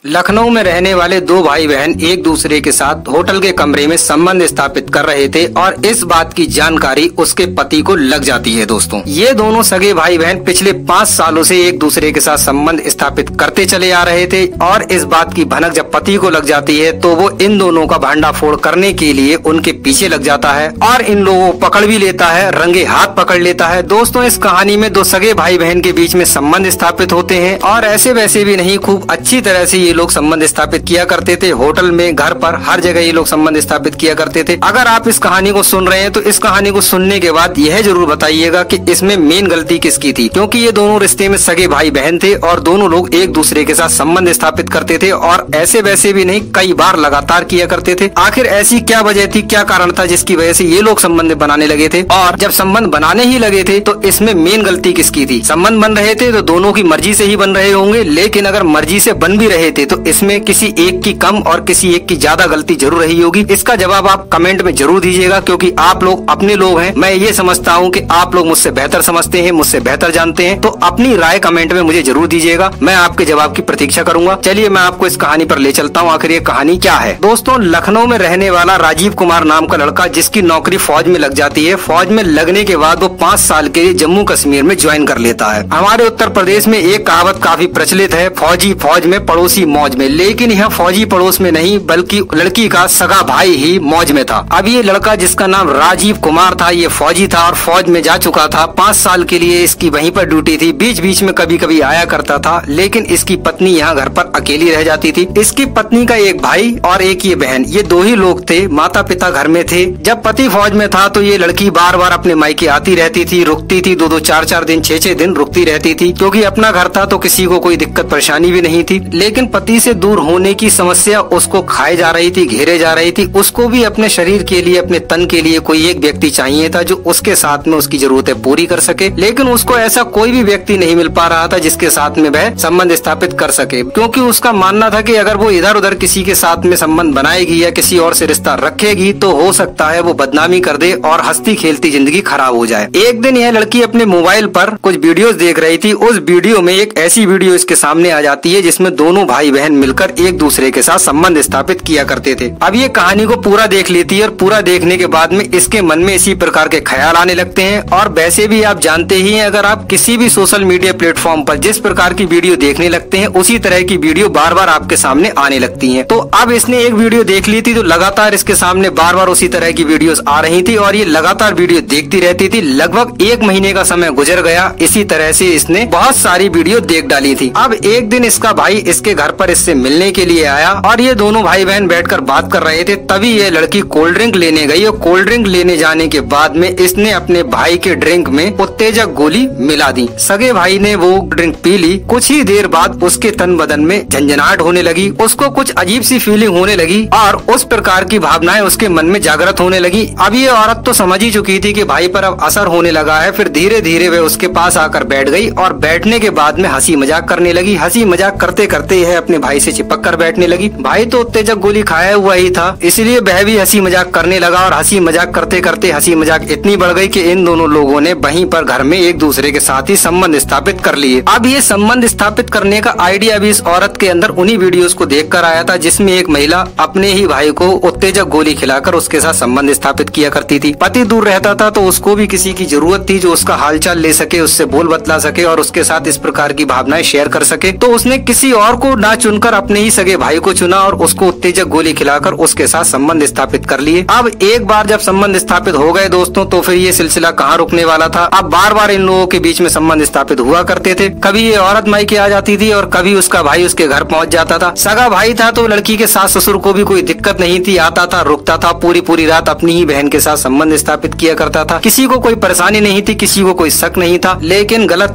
लखनऊ में रहने वाले दो भाई बहन एक दूसरे के साथ होटल के कमरे में संबंध स्थापित कर रहे थे और इस बात की जानकारी उसके पति को लग जाती है। दोस्तों, ये दोनों सगे भाई बहन पिछले 5 सालों से एक दूसरे के साथ संबंध स्थापित करते चले आ रहे थे और इस बात की भनक जब पति को लग जाती है तो वो इन दोनों का भांडाफोड़ करने के लिए उनके पीछे लग जाता है और इन लोगों को पकड़ भी लेता है, रंगे हाथ पकड़ लेता है। दोस्तों, इस कहानी में दो सगे भाई बहन के बीच में संबंध स्थापित होते हैं और ऐसे वैसे भी नहीं, खूब अच्छी तरह से ये लोग संबंध स्थापित किया करते थे। होटल में, घर पर, हर जगह ये लोग संबंध स्थापित किया करते थे। अगर आप इस कहानी को सुन रहे हैं तो इस कहानी को सुनने के बाद यह जरूर बताइएगा कि इसमें मेन गलती किसकी थी, क्योंकि ये दोनों रिश्ते में सगे भाई बहन थे और दोनों लोग एक दूसरे के साथ संबंध स्थापित करते थे और ऐसे वैसे भी नहीं, कई बार लगातार किया करते थे। आखिर ऐसी क्या वजह थी, क्या कारण था जिसकी वजह से ये लोग संबंध बनाने लगे थे? और जब संबंध बनाने ही लगे थे तो इसमें मेन गलती किसकी थी? संबंध बन रहे थे तो दोनों की मर्जी से ही बन रहे होंगे, लेकिन अगर मर्जी से बन भी रहे थे तो इसमें किसी एक की कम और किसी एक की ज्यादा गलती जरूर रही होगी। इसका जवाब आप कमेंट में जरूर दीजिएगा, क्योंकि आप लोग अपने लोग हैं। मैं ये समझता हूँ कि आप लोग मुझसे बेहतर समझते हैं, मुझसे बेहतर जानते हैं, तो अपनी राय कमेंट में मुझे जरूर दीजिएगा। मैं आपके जवाब की प्रतीक्षा करूंगा। चलिए मैं आपको इस कहानी पर ले चलता हूँ। आखिर ये कहानी क्या है? दोस्तों, लखनऊ में रहने वाला राजीव कुमार नाम का लड़का, जिसकी नौकरी फौज में लग जाती है, फौज में लगने के बाद वो 5 साल के लिए जम्मू कश्मीर में ज्वाइन कर लेता है। हमारे उत्तर प्रदेश में एक कहावत काफी प्रचलित है, फौजी फौज में, पड़ोसी मौज में। लेकिन यह फौजी पड़ोस में नहीं, बल्कि लड़की का सगा भाई ही मौज में था। अब ये लड़का, जिसका नाम राजीव कुमार था, ये फौजी था और फौज में जा चुका था। 5 साल के लिए इसकी वहीं पर ड्यूटी थी। बीच बीच में कभी कभी आया करता था, लेकिन इसकी पत्नी यहाँ घर पर अकेली रह जाती थी। इसकी पत्नी का एक भाई और एक ये बहन, ये 2 ही लोग थे। माता पिता घर में थे। जब पति फौज में था तो ये लड़की बार बार अपने मायके आती रहती थी, रुकती थी, 2-2, 4-4 दिन, 6-6 दिन रुकती रहती थी, क्योंकि अपना घर था तो किसी को कोई दिक्कत परेशानी भी नहीं थी। लेकिन पति से दूर होने की समस्या उसको खाए जा रही थी, घेरे जा रही थी। उसको भी अपने शरीर के लिए, अपने तन के लिए कोई एक व्यक्ति चाहिए था जो उसके साथ में उसकी जरूरतें पूरी कर सके, लेकिन उसको ऐसा कोई भी व्यक्ति नहीं मिल पा रहा था जिसके साथ में वह संबंध स्थापित कर सके, क्योंकि उसका मानना था कि अगर वो इधर उधर किसी के साथ में संबंध बनाएगी या किसी और से रिश्ता रखेगी तो हो सकता है वो बदनामी कर दे और हंसती खेलती जिंदगी खराब हो जाए। एक दिन यह लड़की अपने मोबाइल पर कुछ वीडियोस देख रही थी। उस वीडियो में एक ऐसी वीडियो इसके सामने आ जाती है जिसमें दोनों भाई बहन मिलकर एक दूसरे के साथ संबंध स्थापित किया करते थे। अब ये कहानी को पूरा देख लेती है और पूरा देखने के बाद में इसके मन में इसी प्रकार के ख्याल आने लगते हैं। और वैसे भी आप जानते ही हैं, अगर आप किसी भी सोशल मीडिया प्लेटफॉर्म पर जिस प्रकार की वीडियो देखने लगते हैं, उसी तरह की वीडियो बार बार आपके सामने आने लगती है। तो अब इसने एक वीडियो देख ली थी तो लगातार इसके सामने बार बार उसी तरह की वीडियोस आ रही थी और ये लगातार वीडियो देखती रहती थी। लगभग 1 महीने का समय गुजर गया। इसी तरह से इसने बहुत सारी वीडियो देख डाली थी। अब एक दिन इसका भाई इसके घर पर इससे मिलने के लिए आया और ये दोनों भाई बहन बैठकर बात कर रहे थे। तभी ये लड़की कोल्ड ड्रिंक लेने गई और कोल्ड ड्रिंक लेने जाने के बाद में इसने अपने भाई के ड्रिंक में उत्तेजक गोली मिला दी। सगे भाई ने वो ड्रिंक पी ली। कुछ ही देर बाद उसके तन बदन में झंझनाहट होने लगी, उसको कुछ अजीब सी फीलिंग होने लगी और उस प्रकार की भावनाएं उसके मन में जागृत होने लगी। अब ये औरत तो समझ ही चुकी थी कि भाई पर अब असर होने लगा है। फिर धीरे धीरे वह उसके पास आकर बैठ गई और बैठने के बाद में हंसी मजाक करने लगी। हंसी मजाक करते करते यह अपने भाई से चिपक कर बैठने लगी। भाई तो उत्तेजक गोली खाया हुआ ही था, इसलिए वह भी हंसी मजाक करने लगा और हंसी मजाक करते करते हंसी मजाक इतनी बढ़ गई कि इन दोनों लोगों ने वहीं पर घर में एक दूसरे के साथ ही संबंध स्थापित कर लिए। अब ये संबंध स्थापित करने का आइडिया भी इस औरत के अंदर उन्हीं वीडियोस को देखकर आया था जिसमें एक महिला अपने ही भाई को उत्तेजक गोली खिलाकर उसके साथ संबंध स्थापित किया करती थी। पति दूर रहता था तो उसको भी किसी की जरूरत थी जो उसका हालचाल ले सके, उससे बोल बतला सके और उसके साथ इस प्रकार की भावनाएं शेयर कर सके। तो उसने किसी और को ना चुनकर अपने ही सगे भाई को चुना और उसको उत्तेजक गोली खिलाकर उसके साथ संबंध स्थापित कर लिए। अब एक बार जब संबंध स्थापित हो गए दोस्तों, तो फिर ये सिलसिला कहाँ रुकने वाला था। अब बार बार इन लोगों के बीच में संबंध स्थापित हुआ करते थे। कभी ये औरत मायके आ जाती थी और कभी उसका भाई उसके घर पहुंच जाता था। सगा भाई था तो लड़की के सास ससुर को भी कोई दिक्कत नहीं थी, आता था, रुकता था, पूरी पूरी रात अपनी ही बहन के साथ संबंध स्थापित किया करता था। किसी को कोई परेशानी नहीं थी, किसी को कोई शक नहीं था। लेकिन गलत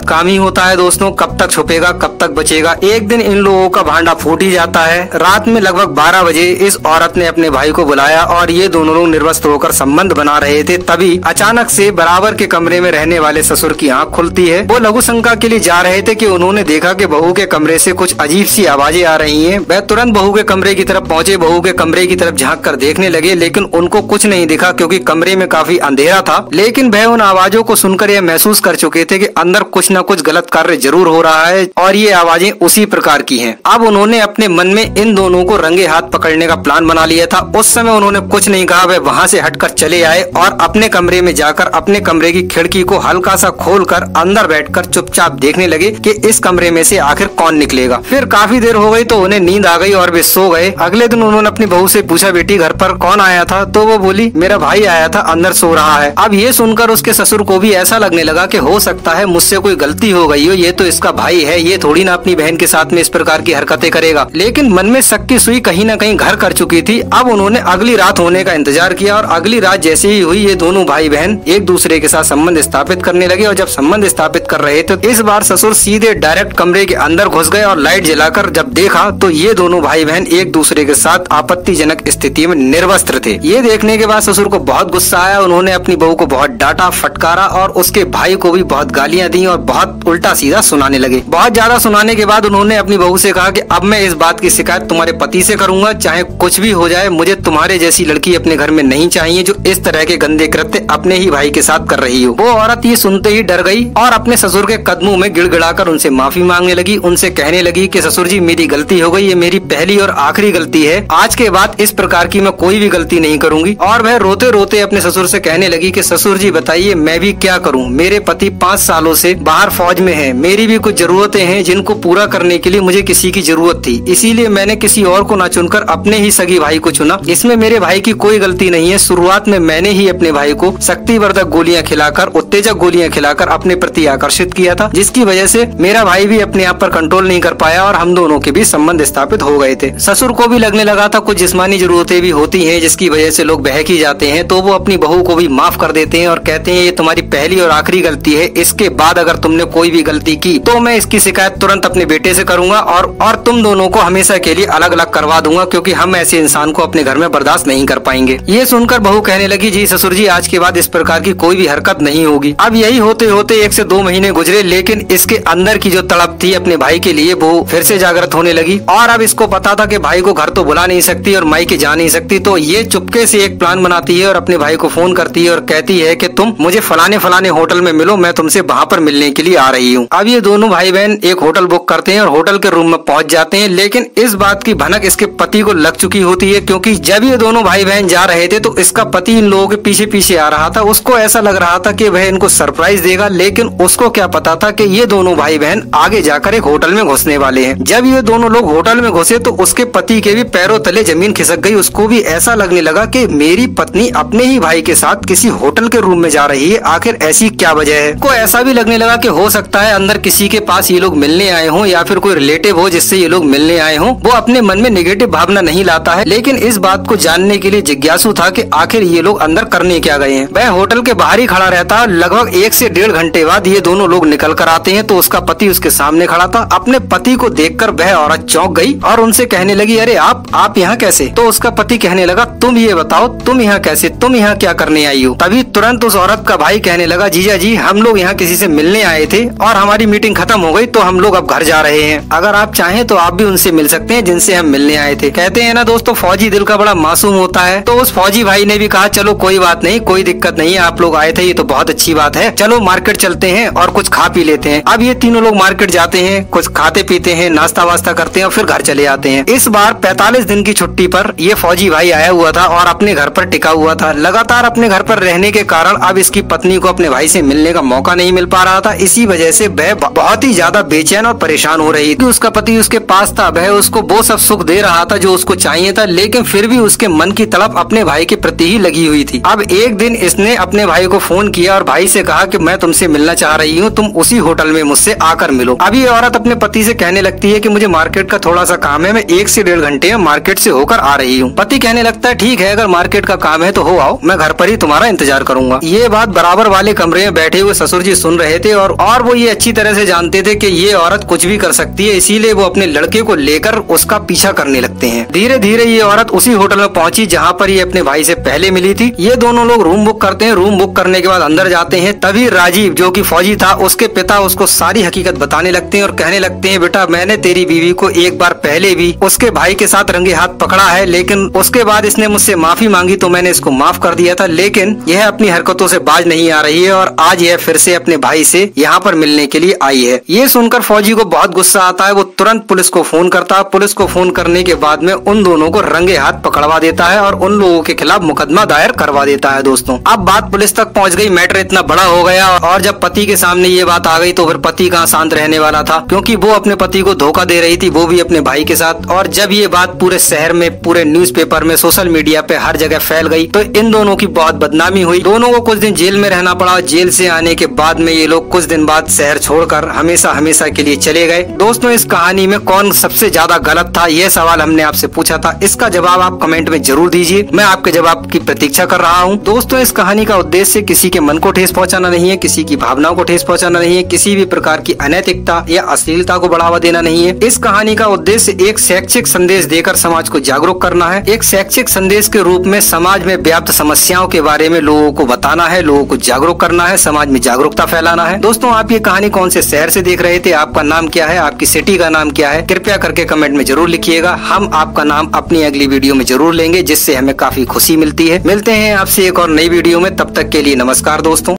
काम ही होता है दोस्तों। कब तक छुपेगा, कब तक बचेगा। एक दिन इन लोगों का भांडा फूट ही जाता है। रात में लगभग 12 बजे इस औरत ने अपने भाई को बुलाया और ये दोनों लोग निर्वस्त्र होकर संबंध बना रहे थे। तभी अचानक से बराबर के कमरे में रहने वाले ससुर की आंख खुलती है। वो लघु शंका के लिए जा रहे थे कि उन्होंने देखा कि बहू के कमरे से कुछ अजीब सी आवाजें आ रही हैं। वह तुरंत बहू के कमरे की तरफ पहुंचे, बहू के कमरे की तरफ झांक कर देखने लगे, लेकिन उनको कुछ नहीं दिखा क्योंकि कमरे में काफी अंधेरा था। लेकिन वह उन आवाजों को सुनकर यह महसूस कर चुके थे कि अंदर कुछ न कुछ गलत कार्य जरूर हो रहा है और ये आवाजें उसी प्रकार की की है। अब उन्होंने अपने मन में इन दोनों को रंगे हाथ पकड़ने का प्लान बना लिया था। उस समय उन्होंने कुछ नहीं कहा, वे वहाँ से हटकर चले आए और अपने कमरे में जाकर अपने कमरे की खिड़की को हल्का सा खोलकर अंदर बैठकर चुपचाप देखने लगे कि इस कमरे में से आखिर कौन निकलेगा। फिर काफी देर हो गई तो उन्हें नींद आ गई और वे सो गए। अगले दिन उन्होंने अपनी बहू से पूछा, बेटी घर पर कौन आया था? तो वो बोली, मेरा भाई आया था, अंदर सो रहा है। अब ये सुनकर उसके ससुर को भी ऐसा लगने लगा कि हो सकता है मुझसे कोई गलती हो गई हो, ये तो इसका भाई है, ये थोड़ी ना अपनी बहन के साथ में इस प्रकार की हरकतें करेगा। लेकिन मन में शक की सुई कहीं न कहीं घर कर चुकी थी। अब उन्होंने अगली रात होने का इंतजार किया और अगली रात जैसे ही हुई, ये दोनों भाई बहन एक दूसरे के साथ संबंध स्थापित करने लगे। और जब संबंध स्थापित कर रहे थे, इस बार ससुर सीधे डायरेक्ट कमरे के अंदर घुस गए और लाइट जलाकर जब देखा तो ये दोनों भाई बहन एक दूसरे के साथ आपत्तिजनक स्थिति में निर्वस्त्र थे। ये देखने के बाद ससुर को बहुत गुस्सा आया। उन्होंने अपनी बहू को बहुत डांटा, फटकारा और उसके भाई को भी बहुत गालियां दी और बहुत उल्टा सीधा सुनाने लगे। बहुत ज्यादा सुनाने के बाद उन्होंने अपनी बहू से कहा कि अब मैं इस बात की शिकायत तुम्हारे पति से करूंगा, चाहे कुछ भी हो जाए, मुझे तुम्हारे जैसी लड़की अपने घर में नहीं चाहिए जो इस तरह के गंदे कृत्य अपने ही भाई के साथ कर रही हो। वो औरत ये सुनते ही डर गई और अपने ससुर के कदमों में गिड़गिड़ाकर उनसे माफी मांगने लगी। उनसे कहने लगी कि ससुर जी, मेरी गलती हो गई, ये मेरी पहली और आखिरी गलती है, आज के बाद इस प्रकार की मैं कोई भी गलती नहीं करूंगी। और वह रोते रोते अपने ससुर से कहने लगी कि ससुर जी बताइए, मैं भी क्या करूं? मेरे पति 5 सालों से बाहर फौज में है, मेरी भी कुछ जरूरतें हैं जिनको पूरा करने के लिए मुझे किसी की जरूरत थी, इसीलिए मैंने किसी और को न चुनकर अपने ही सगी भाई को चुना। इसमें मेरे भाई की कोई गलती नहीं है। शुरुआत में मैंने ही अपने भाई को शक्तिवर्धक गोलियां खिलाकर, उत्तेजक गोलियां खिलाकर अपने प्रति आकर्षित किया था, जिसकी वजह से मेरा भाई भी अपने आप पर कंट्रोल नहीं कर पाया और हम दोनों के बीच संबंध स्थापित हो गए थे। ससुर को भी लगने लगा था कुछ जिस्मानी जरूरतें भी होती हैं जिसकी वजह से लोग बहक ही जाते हैं, तो वो अपनी बहू को भी माफ कर देते हैं और कहते हैं ये तुम्हारी पहली और आखिरी गलती है, इसके बाद अगर तुमने कोई भी गलती की तो मैं इसकी शिकायत तुरंत अपने बेटे से करूंगा और तुम दोनों को हमेशा के लिए अलग अलग करवा दूंगा, क्योंकि हम ऐसे इंसान को अपने घर में बर्दाश्त नहीं कर पाएंगे। ये सुनकर बहू कहने लगी, जी ससुर जी, आज के बाद इस प्रकार की कोई भी हरकत नहीं होगी। अब यही होते होते 1 से 2 महीने गुजरे, लेकिन इसके अंदर की जो तड़प थी अपने भाई के लिए वो फिर से जागृत होने लगी। और अब इसको पता था कि भाई को घर तो बुला नहीं सकती और मायके जा नहीं सकती, तो ये चुपके से एक प्लान बनाती है और अपने भाई को फोन करती है और कहती है कि तुम मुझे फलाने फलाने होटल में मिलो, मैं तुमसे वहाँ पर मिलने के लिए आ रही हूँ। अब ये दोनों भाई बहन एक होटल बुक करते हैं और होटल के रूम में पहुँच जाते हैं, लेकिन इस बात की भनक इसके पति को लग चुकी होती है, क्योंकि जब ये दोनों भाई बहन जा रहे थे तो इसका पति इन लोगों के पीछे पीछे आ रहा था। उसको ऐसा लग रहा था कि वह इनको सरप्राइज देगा, लेकिन उसको क्या पता था कि ये दोनों भाई बहन आगे जाकर एक होटल में घुसने वाले हैं। जब ये दोनों लोग होटल में घुसे तो उसके पति के भी पैरों तले जमीन खिसक गई। उसको भी ऐसा लगने लगा कि मेरी पत्नी अपने ही भाई के साथ किसी होटल के रूम में जा रही है, आखिर ऐसी क्या वजह है। को ऐसा भी लगने लगा कि हो सकता है अंदर किसी के पास ये लोग मिलने आए हों या फिर कोई रिलेटिव हो जिससे ये लोग मिलने आए हों। वो अपने मन में नेगेटिव भावना नहीं लाता है, लेकिन इस बात को जानने के लिए जिज्ञासु था कि आखिर ये लोग अंदर करने क्या गए हैं। वह होटल के बाहर ही खड़ा रहता है। लगभग 1 से 1.5 घंटे बाद ये दोनों लोग निकल कर आते हैं तो उसका पति उसके सामने खड़ा था। अपने पति को देखकर वह औरत चौंक गई और उनसे कहने लगी, अरे आप यहाँ कैसे? तो उसका पति कहने लगा, तुम ये बताओ तुम यहाँ कैसे, तुम यहाँ क्या करने आई हो? तभी तुरंत उस औरत का भाई कहने लगा, जीजा जी, हम लोग यहाँ किसी से मिलने आए थे और हमारी मीटिंग खत्म हो गई तो हम लोग अब घर जा रहे हैं। अगर आप चाहें तो आप भी उनसे मिल सकते हैं जिनसे हम मिलने आए थे। कहते हैं ना दोस्तों, फौजी दिल का बड़ा मासूम होता है। तो उस फौजी भाई ने भी कहा, चलो कोई बात नहीं, कोई दिक्कत नहीं है, आप लोग आए थे ये तो बहुत अच्छी बात है, चलो मार्केट चलते हैं और कुछ खा पी लेते हैं। अब ये तीनों लोग मार्केट जाते हैं, कुछ खाते पीते हैं, नाश्ता वास्ता करते हैं और फिर घर चले आते हैं। इस बार 45 दिन की छुट्टी पर ये फौजी भाई आया हुआ था और अपने घर पर टिका हुआ था। लगातार अपने घर पर रहने के कारण अब इसकी पत्नी को अपने भाई से मिलने का मौका नहीं मिल पा रहा था। इसी वजह से वह बहुत ही ज्यादा बेचैन और परेशान हो रही थी। उसका पति उसके पास था, वह उसको वो सब सुख दे रहा था जो उसको चाहिए था, लेकिन फिर भी उसके मन की तड़प अपने भाई के प्रति ही लगी हुई थी। अब एक दिन इसने अपने भाई को फोन किया और भाई से कहा कि मैं तुमसे मिलना चाह रही हूँ, तुम उसी होटल में मुझसे आकर मिलो। अब ये औरत अपने पति से कहने लगती है कि मुझे मार्केट का थोड़ा सा काम है, मैं 1 से 1.5 घंटे में मार्केट से होकर आ रही हूँ। पति कहने लगता है, ठीक है, अगर मार्केट का काम है तो हो आओ, मैं घर पर ही तुम्हारा इंतजार करूंगा। ये बात बराबर वाले कमरे में बैठे हुए ससुर जी सुन रहे थे और वो ये अच्छी तरह से जानते थे कि ये औरत कुछ भी कर सकती है, इसीलिए वो अपने लड़के को लेकर उसका पीछा करने लगते हैं। धीरे धीरे ये औरत उसी होटल में पहुंची जहाँ पर ये अपने भाई से पहले मिली थी। ये दोनों लोग रूम बुक करते हैं। रूम बुक करने के बाद अंदर जाते हैं। तभी राजीव जो कि फौजी था, उसके पिता उसको सारी हकीकत बताने लगते हैं और कहने लगते हैं, बेटा मैंने तेरी बीवी को एक बार पहले भी उसके भाई के साथ रंगे हाथ पकड़ा है, लेकिन उसके बाद इसने मुझसे माफी मांगी तो मैंने इसको माफ कर दिया था, लेकिन यह अपनी हरकतों से बाज नहीं आ रही है और आज यह फिर से अपने भाई से यहाँ पर मिलने के लिए आई है। ये सुनकर फौजी को बहुत गुस्सा आता है। वो तुरंत पुलिस को फोन करता है। पुलिस को फोन करने के बाद में उन दोनों को रंगे हाथ पकड़वा देता है और उन लोगों के खिलाफ मुकदमा दायर करवा देता है। दोस्तों अब बात पुलिस तक पहुंच गई, मैटर इतना बड़ा हो गया और जब पति के सामने ये बात आ गई तो फिर पति कहाँ शांत रहने वाला था, क्योंकि वो अपने पति को धोखा दे रही थी, वो भी अपने भाई के साथ। और जब ये बात पूरे शहर में, पूरे न्यूज़पेपर में, सोशल मीडिया पे हर जगह फैल गई तो इन दोनों की बहुत बदनामी हुई। दोनों को कुछ दिन जेल में रहना पड़ा। जेल से आने के बाद में ये लोग कुछ दिन बाद शहर छोड़कर हमेशा हमेशा के लिए चले गए। दोस्तों इस कहानी में कौन सबसे ज्यादा गलत था, यह सवाल हमने आपसे पूछा था। इसका जवाब आप कमेंट में जरूर दीजिए, मैं आपके जवाब की प्रतीक्षा कर रहा हूँ। दोस्तों इस कहानी का उद्देश्य किसी के मन को ठेस पहुँचाना नहीं है, किसी की भावनाओं को ठेस पहुँचाना नहीं है, किसी भी प्रकार की अनैतिकता या अश्लीलता को बढ़ावा देना नहीं है। इस कहानी का उद्देश्य एक शैक्षिक संदेश देकर समाज को जागरूक करना है। एक शैक्षिक संदेश के रूप में समाज में व्याप्त समस्याओं के बारे में लोगों को बताना है, लोगों को जागरूक करना है, समाज में जागरूकता फैलाना है। दोस्तों आप ये कहानी कौन से शहर से देख रहे थे, आपका नाम क्या है, आपकी सिटी का नाम क्या है, कृपया करके कमेंट में जरूर लिखिएगा। हम आपका नाम अपनी अगली वीडियो में जरूर लेंगे, जिससे हमें काफी खुशी मिलती है। मिलते हैं आपसे एक और नई वीडियो में, तब तक के लिए नमस्कार दोस्तों।